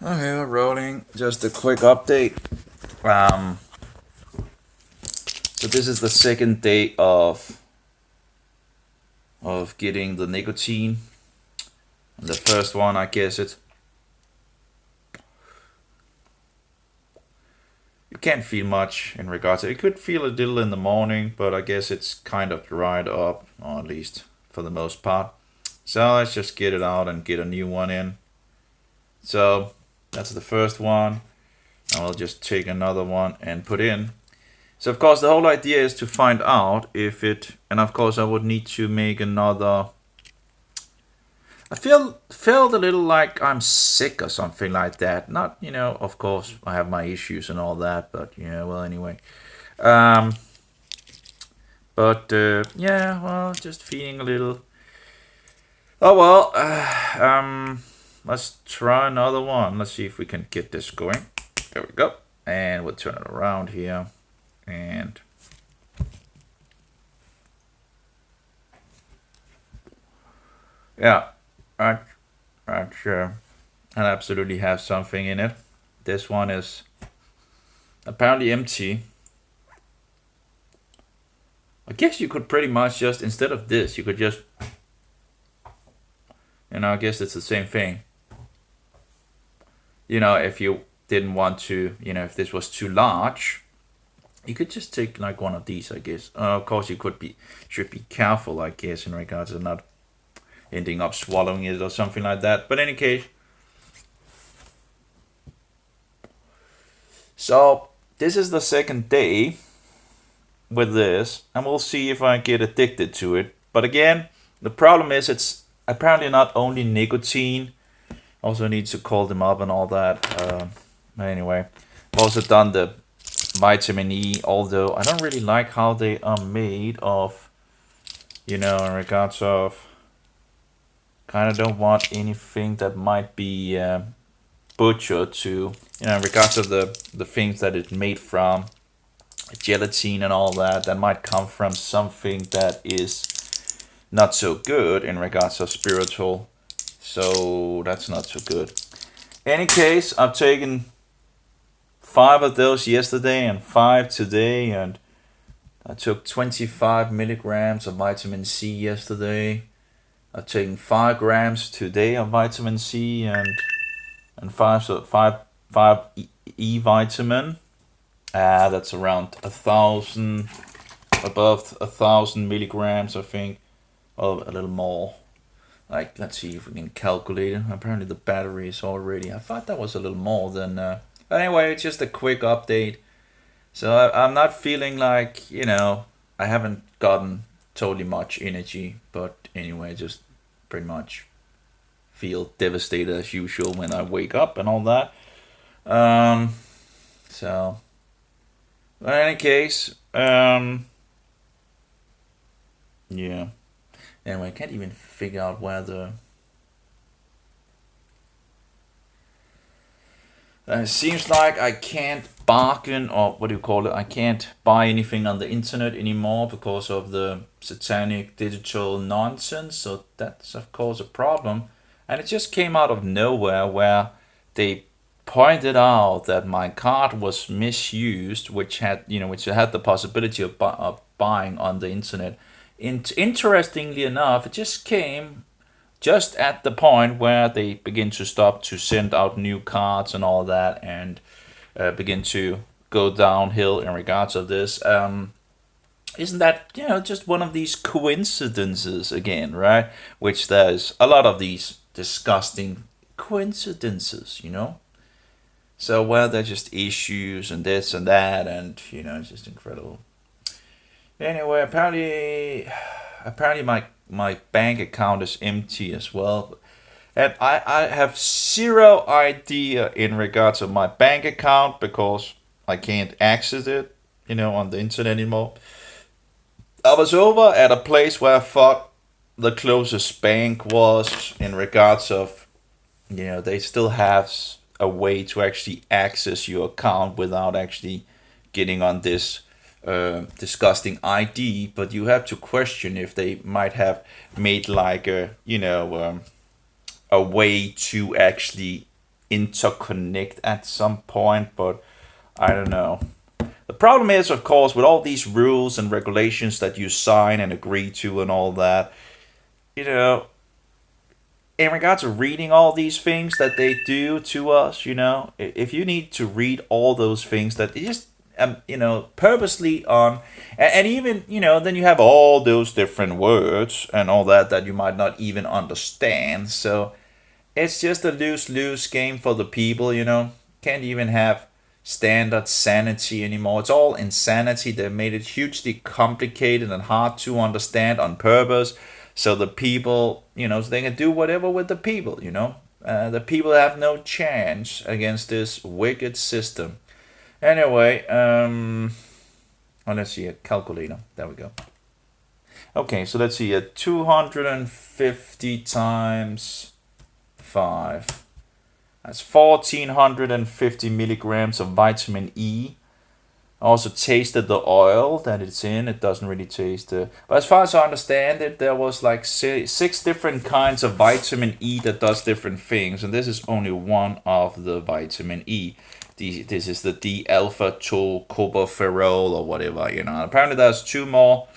Okay, we're rolling. Just a quick update. Um, so this is the second day of getting the nicotine. And the first one, I guess you can't feel much in regards to it. You could feel a little in the morning, but I guess it's kind of dried up, or at least for the most part. So let's just get it out and get a new one in. So that's the first one. I'll just take another one and put in. So of course the whole idea is to find out if it, and of course I would need to make another. I felt a little like I'm sick or something like that. Not, of course I have my issues and all that, but well, anyway. Um, but yeah, well, just feeling a little. Oh well. Let's try another one. Let's see if we can get this going. There we go, and we'll turn it around here, and yeah, I absolutely have something in it. This one is apparently empty. I guess you could pretty much just, instead of this, you could just, I guess it's the same thing. If you didn't want to, if this was too large, you could just take like one of these, I guess. Of course, you should be careful, I guess, in regards to not ending up swallowing it or something like that. But in any case, so this is the second day with this, and we'll see if I get addicted to it. But again, the problem is it's apparently not only nicotine. Also need to call them up and all that. But anyway, I've also done the vitamin E, although I don't really like how they are made of, in regards of, kind of don't want anything that might be butchered to, in regards of the things that it's made from, gelatin and all that, that might come from something that is not so good in regards of spiritual. So that's not so good. Any case, I've taken 5 of those yesterday and 5 today, and I took 25 milligrams of vitamin C yesterday. I've taken 5 grams today of vitamin C and 5 E vitamin. That's around 1,000, above 1,000 milligrams, I think, or a little more. Like, let's see if we can calculate it. Apparently the battery is already, I thought that was a little more than, but anyway, it's just a quick update. So I'm not feeling like, I haven't gotten totally much energy, but anyway, just pretty much feel devastated as usual when I wake up and all that. So, but in any case, yeah. Anyway, I can't even figure out where the. It seems like I can't bargain, or what do you call it? I can't buy anything on the internet anymore because of the satanic digital nonsense. So that's of course a problem. And it just came out of nowhere where they pointed out that my card was misused, which had the possibility of buying on the internet. Interestingly enough, it just came just at the point where they begin to stop to send out new cards and all that, and begin to go downhill in regards of this. Isn't that just one of these coincidences again, right? Which there's a lot of these disgusting coincidences, So where they're just issues and this and that, and it's just incredible. Anyway, apparently my bank account is empty as well, and I have zero idea in regards to my bank account because I can't access it, on the internet anymore. I was over at a place where I thought the closest bank was in regards of, they still have a way to actually access your account without actually getting on this disgusting ID, but you have to question if they might have made like a way to actually interconnect at some point, but I don't know. The problem is, of course, with all these rules and regulations that you sign and agree to and all that, you know, in regards to reading all these things that they do to us, if you need to read all those things that they just, purposely on, and even, then you have all those different words and all that you might not even understand. So it's just a lose-lose game for the people. Can't even have standard sanity anymore. It's all insanity. They made it hugely complicated and hard to understand on purpose. So the people, so they can do whatever with the people. The people have no chance against this wicked system. Anyway, let's see, a calculator. There we go. Okay, so let's see, 250 times 5. That's 1450 milligrams of vitamin E. I also tasted the oil that it's in. It doesn't really taste but as far as I understand it, there was like 6 different kinds of vitamin E that does different things, and this is only one of the vitamin E. This is the D-alpha tocopherol or whatever. Apparently there's 2 more.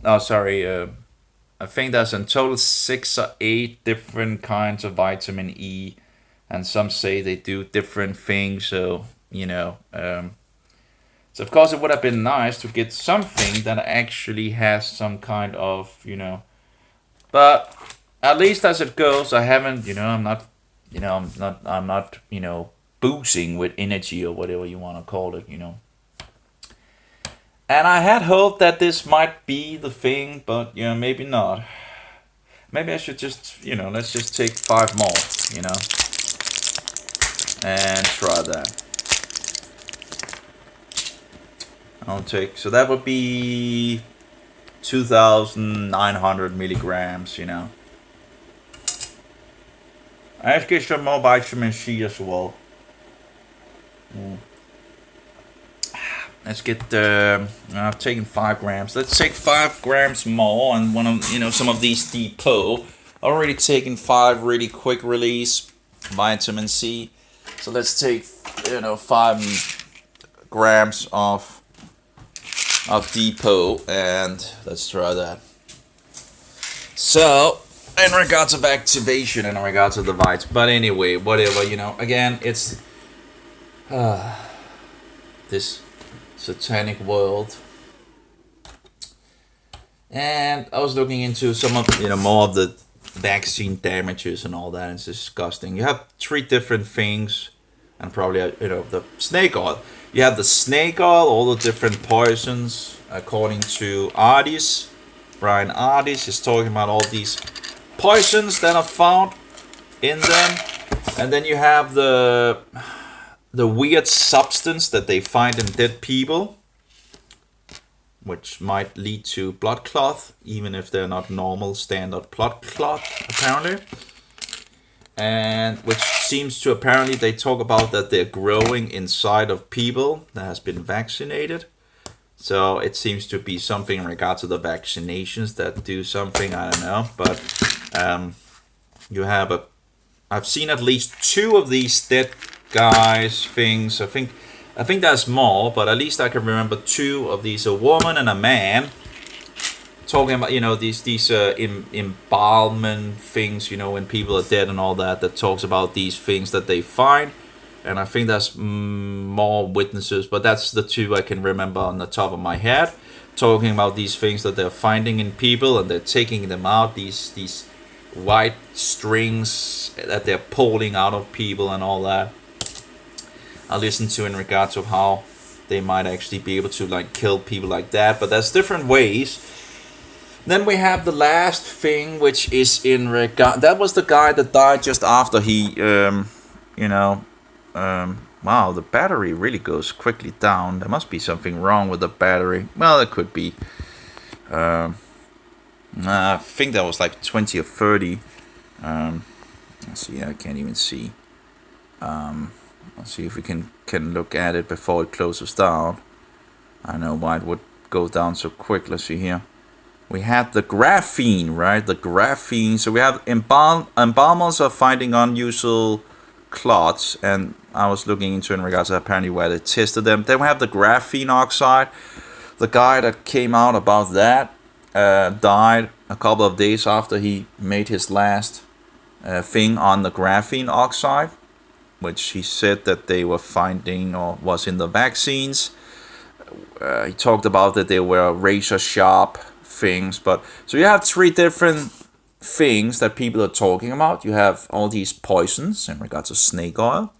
Oh, sorry. I think there's in total 6 or 8 different kinds of vitamin E, and some say they do different things. So so of course it would have been nice to get something that actually has some kind of but at least as it goes, I haven't I'm not boosting with energy or whatever you want to call it. And I had hoped that this might be the thing, but maybe not. Maybe I should just let's just take 5 more and try that. So that would be 2,900 milligrams. I get some more vitamin C as well. Let's get I've taken 5 grams. Let's take 5 grams more, and one of some of these depot. Already taken 5 really quick release vitamin C. So let's take 5 grams of depot, and let's try that. So in regards of activation, in regards of the vites, but anyway, whatever, again, it's this satanic world. And I was looking into some of more of the vaccine damages and all that. It's disgusting. You have 3 different things, and probably the snake oil. You have the snake oil, all the different poisons, according to Ardis. Bryan Ardis is talking about all these poisons that are found in them. And then you have the weird substance that they find in dead people, which might lead to blood clot, even if they're not normal standard blood clot, apparently. And which seems to, apparently they talk about that they're growing inside of people that has been vaccinated. So it seems to be something in regard to the vaccinations that do something, I don't know. But you have I've seen at least 2 of these dead guys things. I think there's more, but at least I can remember 2 of these, a woman and a man, talking about these embalmment things, when people are dead and all that talks about these things that they find. And I think there's more witnesses, but that's the 2 I can remember on the top of my head, talking about these things that they're finding in people, and they're taking them out, these white strings that they're pulling out of people and all that. I listened to in regards of how they might actually be able to kill people like that, but there's different ways. Then we have the last thing, which is in regard. That was the guy that died just after he, wow, the battery really goes quickly down. There must be something wrong with the battery. Well, it could be. I think that was like 20 or 30. Let's see, I can't even see. Let's see if we can look at it before it closes down. I don't know why it would go down so quick. Let's see here. We had the graphene, right? The graphene. So we have embalmers are finding unusual clots, and I was looking into in regards to apparently where they tested them. Then we have the graphene oxide. The guy that came out about that died a couple of days after he made his last thing on the graphene oxide, which he said that they were finding or was in the vaccines. He talked about that they were razor sharp things, but so you have three different things that people are talking about. You have all these poisons in regards to snake oil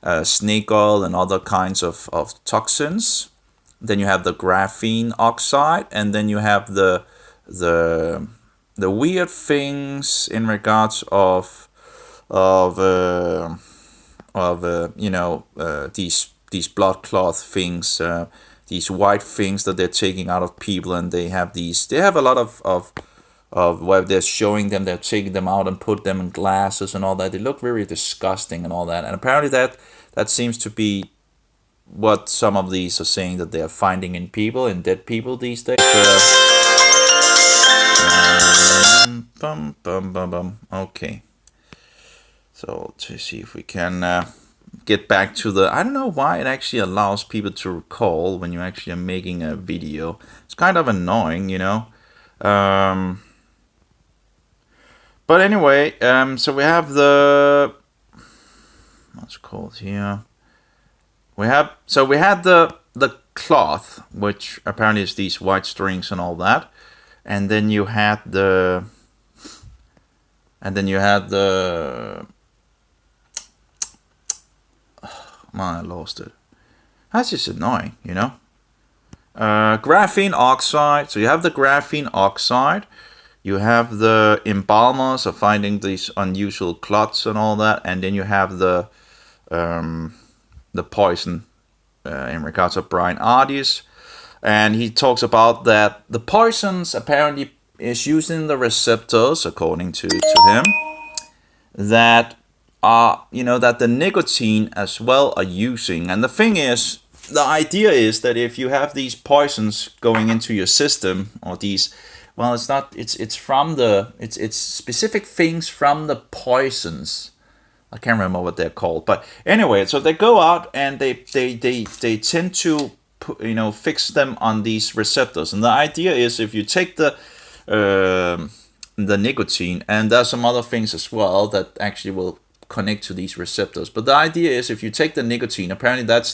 and other kinds of toxins. Then you have the graphene oxide, and then you have the weird things in regards of these blood clot things, these white things that they're taking out of people, and they have a lot of where they're showing them, they're taking them out and put them in glasses and all that. They look very disgusting and all that, and apparently that seems to be what some of these are saying that they are finding in people, in dead people these days. Okay. So to see if we can get back to the... I don't know why it actually allows people to recall when you actually are making a video. It's kind of annoying, you know. But anyway, so we have the... What's it called here? We had the cloth, which apparently is these white strings and all that, and then you had the man, I lost it. That's just annoying, you know. Graphene oxide. So you have the graphene oxide. You have the embalmers of finding these unusual clots and all that, and then you have the poison in regards of Bryan Ardis, and he talks about that the poisons apparently is using the receptors, according to him, that are, you know, that the nicotine as well are using. And the thing is, the idea is that if you have these poisons going into your system, or these, well, it's not, it's from the, it's specific things from the poisons. I can't remember what they're called, but anyway, so they go out and they tend to, you know, fix them on these receptors. And the idea is if you take the nicotine, and there's some other things as well that actually will connect to these receptors. But the idea is if you take the nicotine, apparently that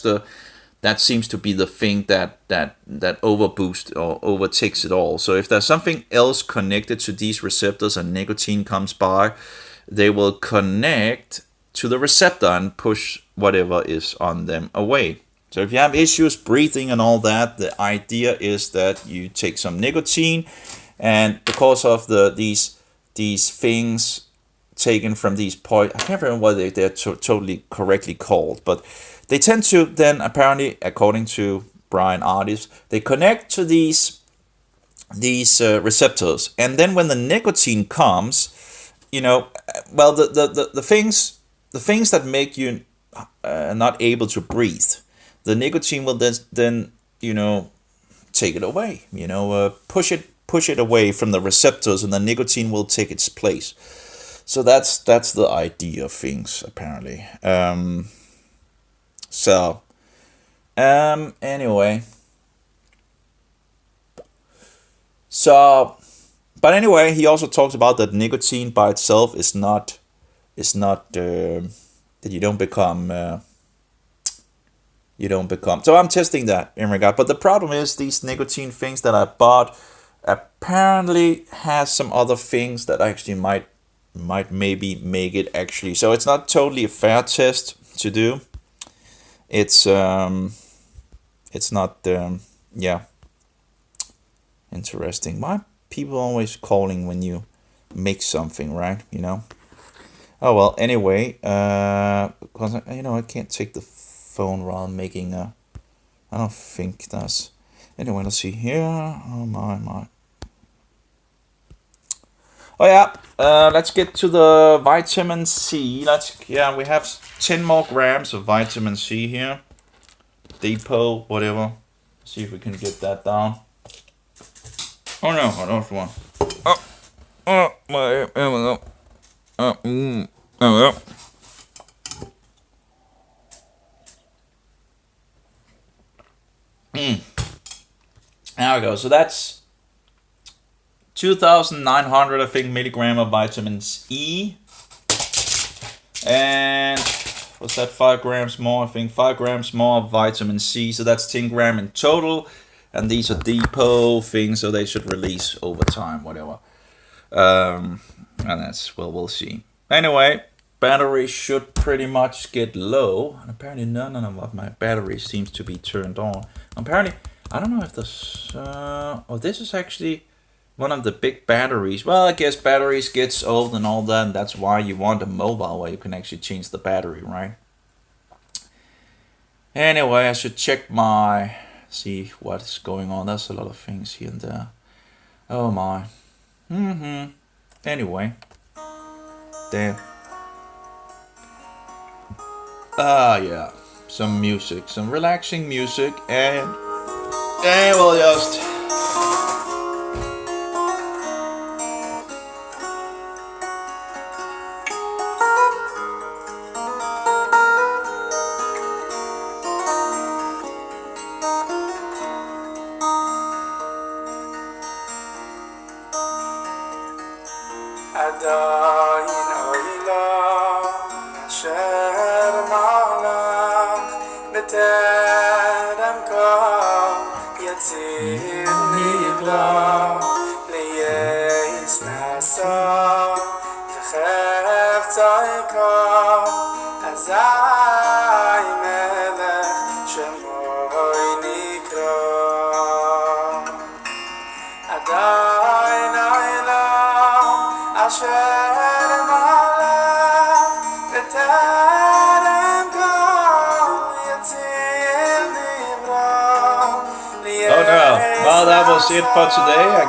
seems to be the thing that overboosts or overtakes it all. So if there's something else connected to these receptors and nicotine comes by, they will connect to the receptor and push whatever is on them away. So if you have issues breathing and all that, the idea is that you take some nicotine, and because of these things taken from these I can't remember what they're totally correctly called, but they tend to then, apparently, according to Bryan Ardis, they connect to these receptors, and then when the nicotine comes, you know, well, the things that make you not able to breathe, the nicotine will then you know, take it away, you know, push it away from the receptors, and the nicotine will take its place. So that's the idea of things, apparently. Anyway, but anyway, he also talks about that nicotine by itself is not that you don't become. So I'm testing that in regard. But the problem is these nicotine things that I bought apparently has some other things that actually might maybe make it actually. So it's not totally a fair test to do. It's not yeah, interesting. Why people always calling when you make something, right? You know. Oh well. Anyway, because you know I can't take the phone while making a. I don't think that's. Anyway, let's see here. Oh my. Oh yeah. Let's get to the vitamin C. We have 10 more grams of vitamin C here. Depot, whatever. See if we can get that down. Oh no, I don't want. There we go. There we go. There we go. So that's 2,900, I think, milligram of vitamins E. And what's that, 5 grams more? I think 5 grams more of vitamin C. So that's 10 grams in total. And these are depot things, so they should release over time, whatever. And that's, well, we'll see. Anyway, battery should pretty much get low. And apparently none of my battery seems to be turned on. Apparently, I don't know if this... oh, this is actually one of the big batteries. Well, I guess batteries gets old and all that, and that's why you want a mobile where you can actually change the battery, right? Anyway, I should check my... see what's going on. There's a lot of things here and there. Oh my. Anyway. Damn. Yeah. Some music. Some relaxing music. And we'll just... עדיין אוהלה אשר מלך בטרם קם יציב נברא לייס נעשה וחפצה יקם אזי מלך שמוי נקרא עדיין אוהלה אשר מלך בטרם קם יציב נברא Oh no. Well, that was it for today.